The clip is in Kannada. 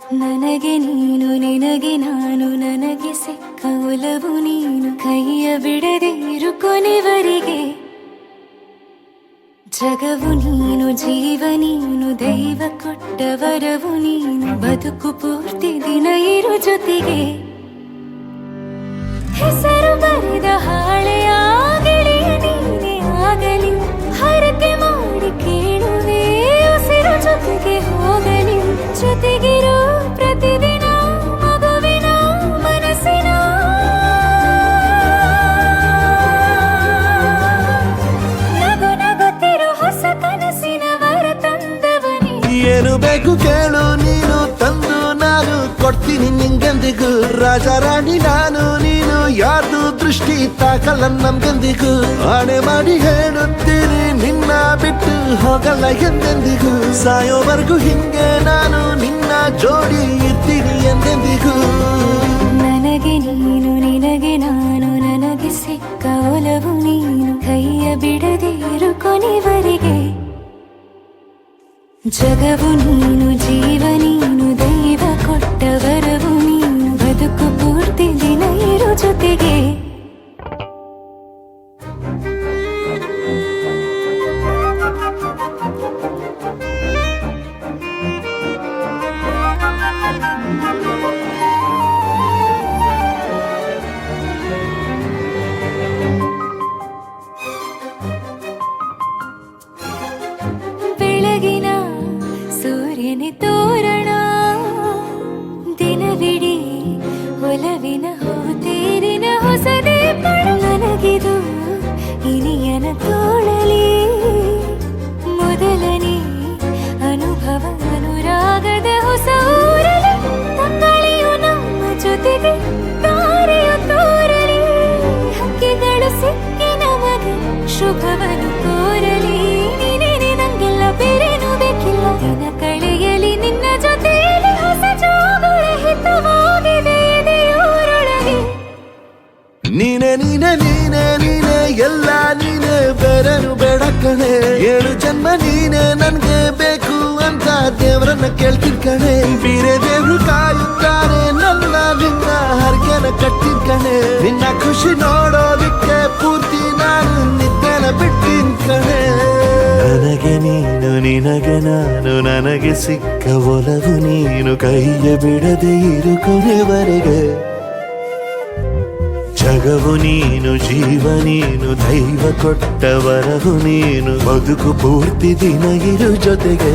ನನಗೆ ನೀನು ನಿನಗೆ ನಾನು ನನಗೆ ಸಿಕ್ಕ ಒಲವು ನೀನು ಕೈಯ ಬಿಡದೆ ಇರು ಕೊನೆವರೆಗೆ ಜಗವು ನೀನು ಜೀವ ನೀನು ದೈವ ಕೊಟ್ಟ ವರವು ನೀನು ಬದುಕು ಪೂರ್ತಿ ದಿನ ಇರು ಜೊತೆಗೆ ಹೆಸರು ಬರೆದ ಹಾಳೆಯ ಗೆಳೆಯ ನೀನೇ ಆಗಲಿ ಹರಕೆ ಮಾಡಿ ಕೇಳುವೆ ಉಸಿರು ಜೊತೆಗೆ ಹೋಗಲಿ ಜೊತೆಗಿರೋ ಪ್ರತಿದಿನ ಮಗುವಿನ ಮನಸ್ಸಿನ ನಗು ನಗುತ್ತಿರೋ ಹೊಸ ಕನಸಿನ ವರ ತಂದವನೇ ಏನು ಬೇಕು ಕೇಳು ನೀನು ತಂದು ನಾನು ಕೊಡ್ತೀನಿ ನಿಂಗೆಂದಿಗೂ ರಾಜ ರಾಣಿ ನಾನು ನೀನು ಯಾರ್ದು ದೃಷ್ಟಿ ತಾಕಲ್ಲ ನಮ್ಗೆಂದಿಗೂ ಆಣೆ ಮಾಡಿ ಹೇಳುತ್ತೀನಿ ನಿನ್ನ ಬಿಟ್ಟು ಹೋಗಲ್ಲ ಎಂದೆಂದಿಗೂ ಸಾಯೋವರೆಗೂ ಹಿಂಗೆ ನಾನು ನಿನ್ನ ಜೋಡಿ ಇರ್ತೀನಿ ಎಂದೆಂದಿಗೂ ನನಗೆ ನೀನು ನಿನಗೆ ನಾನು ನನಗೆ ಸಿಕ್ಕ ಒಲವು ನೀನು ಕೈಯ ಬಿಡದೆ ಇರು ಕೊನೆವರೆಗೆ ಜಗವು ನೀನು ಜೀವ ನೀನು ದೈವ ಕೊಟ್ಟ ವರವು ನೀನು ಬದುಕು ಪೂರ್ತಿ ದಿನ ಇರು ಜೊತೆಗೆ ಬೆಳಗಿನ ಸೂರ್ಯನೇ ತೋರಣ ದಿನವಿಡೀ ಒಲವಿನ ಹೋತೇರಿನ ಹೊಸದೇ ನನಗಿದು ಇನಿಯನ ತೋಳಲಿ ಮೊದಲನೇ ಅನುಭವ ಅನುರಾಗದ ಹೊಸ ಊರಲಿ ತಂಗಳಿಯು ನಮ್ಮ ಜೊತೆಗೆ ತಾರೆಯು ತೋರಲಿ ಹಕ್ಕಿಗಳು ಸಿಕ್ಕಿ ನಮಗೆ ಶುಭವನ್ನು ಕೋರಲಿ ನೀನೇನೆ ನಂಗೆಲ್ಲ ಬೇರೇನು ಬೇಕಿಲ್ಲ ದಿನ ಕಳೆಯಲಿ ನಿನ್ನ ಜೊತೆಯಲ್ಲಿ ಹೊಸ ಜೋಗುಳ ಹಿತವಾಗಿದೆ ಎದೆಯೂರೊಳಗೆ ನೀನೆ ನೀನೆ ನೀನೆ ನೀನೆ ಎಲ್ಲ ನೀನೆ ಬೇರೆನು ಬೇಡ ಕಣೆ ಏಳು ಜನ್ಮ ನೀನೆ ನನ್ಗೆ ಬೇಕು ಅಂತ ದೇವರನ್ನ ಕೇಳ್ತೀನಿ ಕಣೆ ಬೇರೆ ದೇವ್ರು ಕಾಯುತ್ತಾರೆ ನನ್ನ ನಿನ್ನ ಹರಕೆನ ಕಟ್ಟಿನ ಕಣೆ ನಿನ್ನ ಖುಷಿ ನೋಡೋದಕ್ಕೆ ಪೂರ್ತಿ ನಾನು ನಿದ್ದೆನ ಬಿಟ್ಟಿನ ಕಣೆ ನನಗೆ ನೀನು ನಿನಗೆ ನಾನು ನನಗೆ ಸಿಕ್ಕ ಒಲವು ನೀನು ಕೈಯ ಬಿಡದೆ ಇರು ಕೊನೆವರೆಗೆ ಜಗವು ನೀನು ಜೀವ ನೀನು ದೈವ ಕೊಟ್ಟ ವರವು ನೀನು ಬದುಕು ಪೂರ್ತಿ ದಿನ ಇರು ಜೊತೆಗೆ